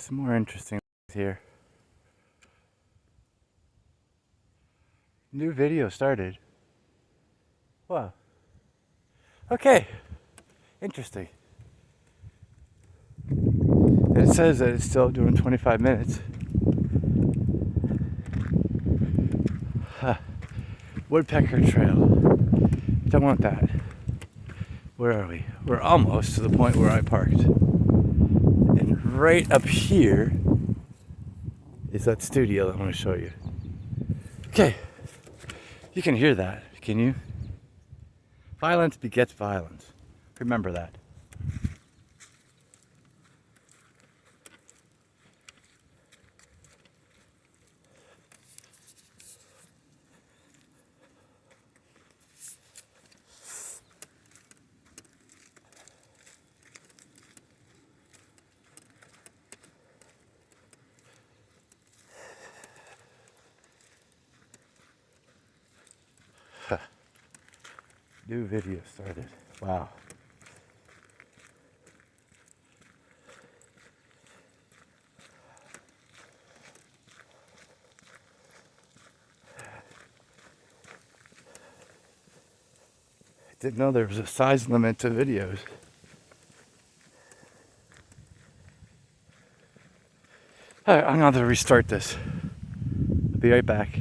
some more interesting things here. New video started. Wow. Okay. Interesting. And it says that it's still doing 25 minutes. Huh. Woodpecker Trail. Don't want that. Where are we? We're almost to the point where I parked. And right up here is that studio I want to show you. Okay. You can hear that, can you? Violence begets violence. Remember that. New video started. Wow. I didn't know there was a size limit to videos. Alright, I'm gonna have to restart this. I'll be right back.